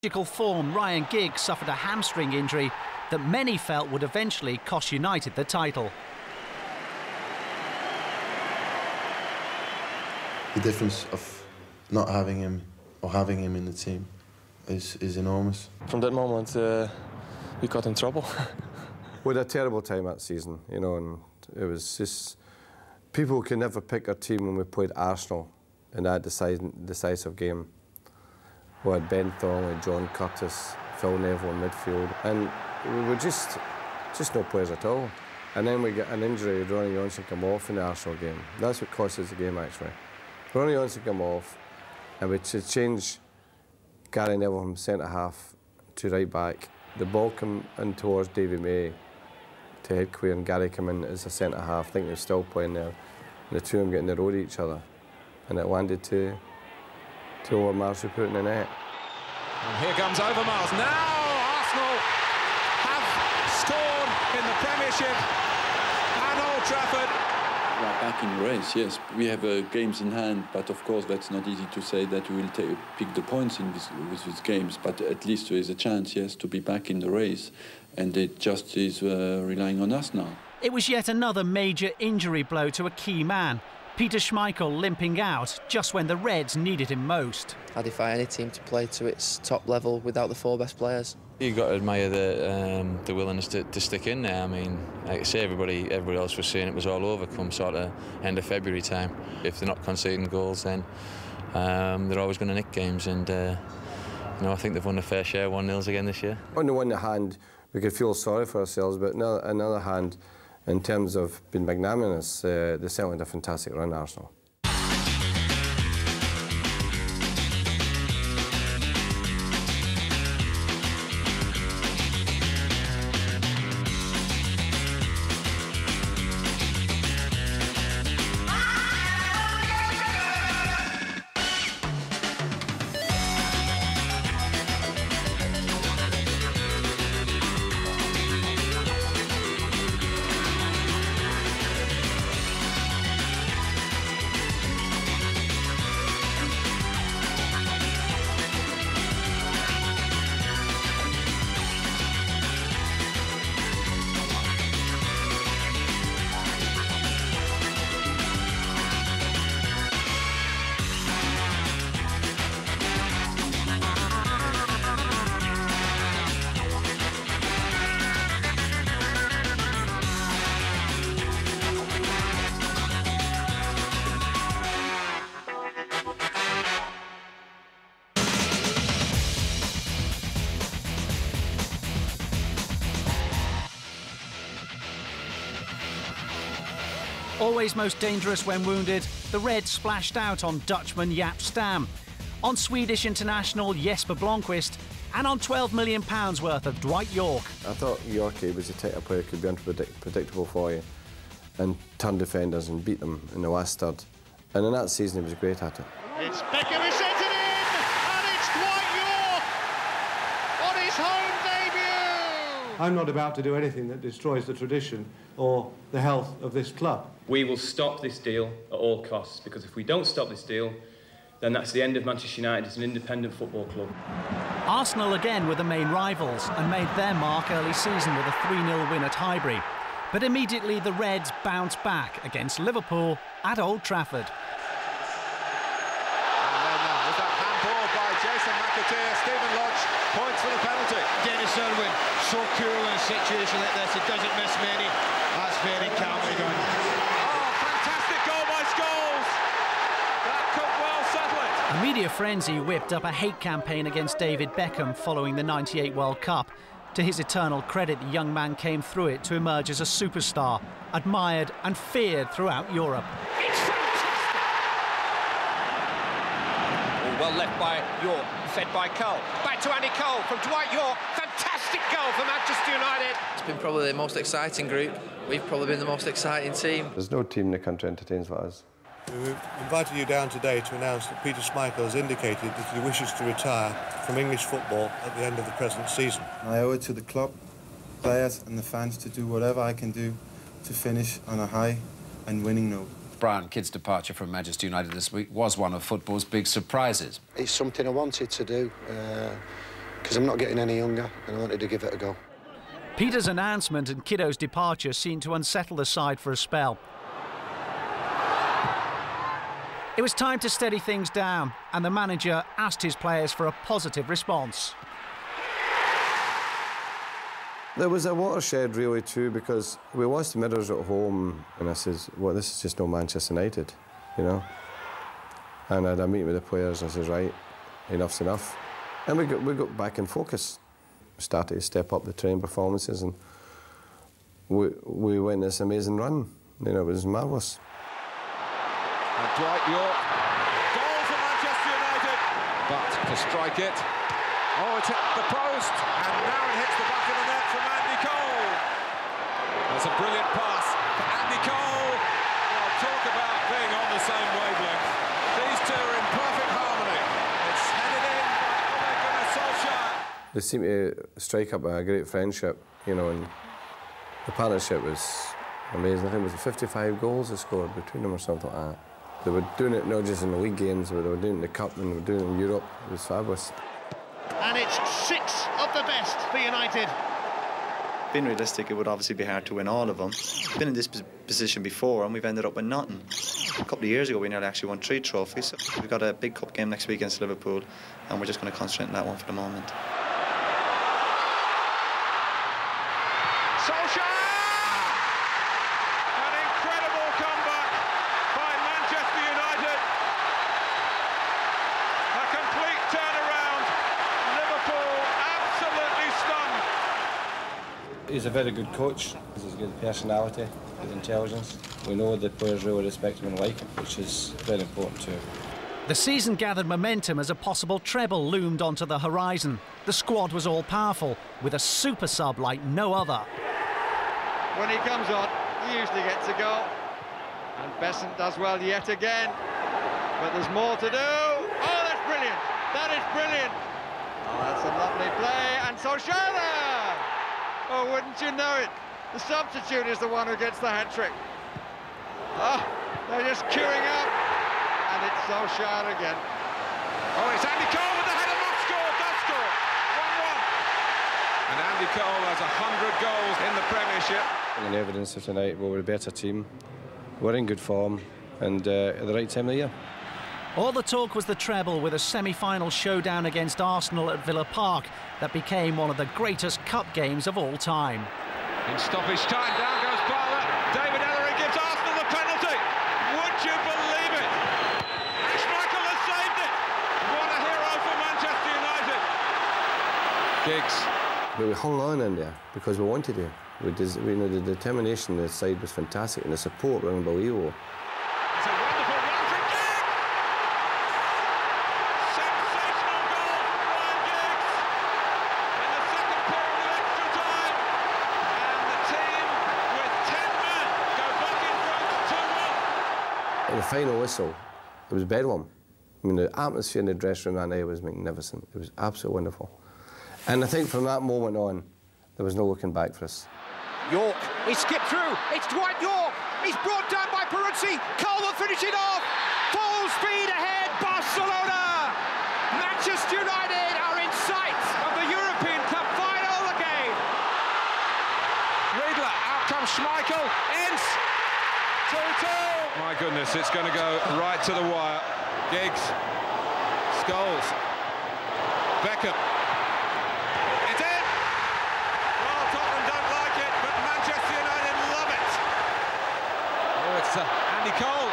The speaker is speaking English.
Form, Ryan Giggs suffered a hamstring injury that many felt would eventually cost United the title. The difference of not having him or having him in the team is enormous. From that moment, we got in trouble. We had a terrible time that season, you know, and it was just... People could never pick our team when we played Arsenal in that decisive game. We had Ben Thornley, John Curtis, Phil Neville in midfield, and we were just no players at all. And then we get an injury, Ronnie Johnson come off in the Arsenal game. That's what cost us the game, actually. Ronnie Johnson come off, and we changed Gary Neville from centre-half to right-back. The ball came in towards Davy May to head clear, and Gary came in as a centre-half. I think they were still playing there, and the two of them getting the road at each other. And it landed to Overmars, who put it in the net. And here comes Overmars. Now Arsenal have scored in the Premiership at Old Trafford. We are back in the race, yes. We have games in hand, but of course that's not easy to say that we will pick the points with these games, but at least there is a chance, yes, to be back in the race, and it just is relying on us now. It was yet another major injury blow to a key man. Peter Schmeichel limping out just when the Reds needed him most. I defy any team to play to its top level without the four best players. You've got to admire the willingness to stick in there. I mean, like I say, everybody else was saying it was all over come sort of end of February time. If they're not conceding goals, then they're always going to nick games, and you know, I think they've won a fair share 1-0s again this year. On the one hand, we could feel sorry for ourselves, but on the other hand, in terms of being magnanimous, they certainly had a fantastic run, Arsenal. Always most dangerous when wounded, the Reds splashed out on Dutchman Jaap Stam, on Swedish international Jesper Blomqvist, and on £12 million worth of Dwight York. I thought Yorkie was the type of player who could be unpredictable for you and turn defenders and beat them in the last third. And in that season, he was great at it. It's Beckham who sends it in, and it's Dwight York on his home debut! I'm not about to do anything that destroys the tradition or the health of this club. We will stop this deal at all costs, because if we don't stop this deal, then that's the end of Manchester United as an independent football club. Arsenal again were the main rivals and made their mark early season with a 3-0 win at Highbury. But immediately the Reds bounced back against Liverpool at Old Trafford. And then with that handball by Jason McAteer, Stephen Lodge points for the penalty. Dennis Irwin, so cool in a situation like this, it doesn't miss many. That's very calmly done. A media frenzy whipped up a hate campaign against David Beckham following the '98 World Cup. To his eternal credit, the young man came through it to emerge as a superstar, admired and feared throughout Europe. It's fantastic! Well left by York, fed by Cole. Back to Andy Cole from Dwight York. Fantastic goal for Manchester United. It's been probably the most exciting group. We've probably been the most exciting team. There's no team in the country entertains like us. We've invited you down today to announce that Peter Schmeichel has indicated that he wishes to retire from English football at the end of the present season. I owe it to the club, players and the fans to do whatever I can do to finish on a high and winning note. Brian Kidd's departure from Manchester United this week was one of football's big surprises. It's something I wanted to do. because I'm not getting any younger and I wanted to give it a go. Peter's announcement and Kiddo's departure seemed to unsettle the side for a spell. It was time to steady things down, and the manager asked his players for a positive response. There was a watershed really too, because we watched the Mirrors at home and I says, well, this is just no Manchester United, you know. And I had a meeting with the players and I says, right, enough's enough. And we got back in focus. We started to step up the training performances and we went this amazing run. You know, it was marvellous. And Dwight York, goal for Manchester United, but to strike it, oh, it hit the post, and now it hits the back of the net from Andy Cole. That's a brilliant pass for Andy Cole. Well, talk about being on the same wavelength. These two are in perfect harmony. It's headed in by Ole Gunnar Solskjaer. They seemed to strike up a great friendship, you know, and the partnership was amazing. I think it was 55 goals they scored between them or something like that. They were doing it not just in the league games, but they were doing it in the Cup and they were doing it in Europe. It was fabulous. And it's 6 of the best for United. Being realistic, it would obviously be hard to win all of them. We've been in this position before and we've ended up with nothing. A couple of years ago we nearly actually won 3 trophies. So we've got a big cup game next week against Liverpool and we're just going to concentrate on that one for the moment. Solskjaer! An incredible comeback by Manchester United. A complete turnaround. Liverpool absolutely stunned. He's a very good coach. He's a good personality, good intelligence. We know the players really respect him and like him, which is very important too. The season gathered momentum as a possible treble loomed onto the horizon. The squad was all-powerful, with a super sub like no other. When he comes on, he usually gets a goal. And Besant does well yet again. But there's more to do. Oh, that's brilliant. That is brilliant. Oh, that's a lovely play. And Solskjaer! Oh, wouldn't you know it? The substitute is the one who gets the hat-trick. Oh, they're just queuing up. And it's Solskjaer again. Oh, it's Andy Cole with the header, not scored, does score. 1-1. And Andy Cole has 100 goals in the Premiership. And the evidence of tonight, we're a better team. We're in good form and at the right time of the year. All the talk was the treble, with a semi-final showdown against Arsenal at Villa Park that became one of the greatest cup games of all time. In stoppage time, down goes Bartlett. David Ellery gives Arsenal the penalty. Would you believe it? And Schmeichel has saved it. What a hero for Manchester United. Giggs. But we hung on in there because we wanted to. We know the determination of the side was fantastic and the support was unbelievable. It's a wonderful run from Giggs. Sensational goal from Ryan Giggs in the second period of extra time. And the team with 10 men go back in front 2-1. At the final whistle, it was bedlam. I mean, the atmosphere in the dressing room that night was magnificent. It was absolutely wonderful. And I think from that moment on, there was no looking back for us. York, he skipped through, it's Dwight York, he's brought down by Peruzzi, Cole will finish it off, full speed ahead, Barcelona! Manchester United are in sight of the European Cup final again. Riedler, out comes Schmeichel, Ince, 2-2. My goodness, it's going to go right to the wire. Giggs, Scholes, Beckham. Andy Cole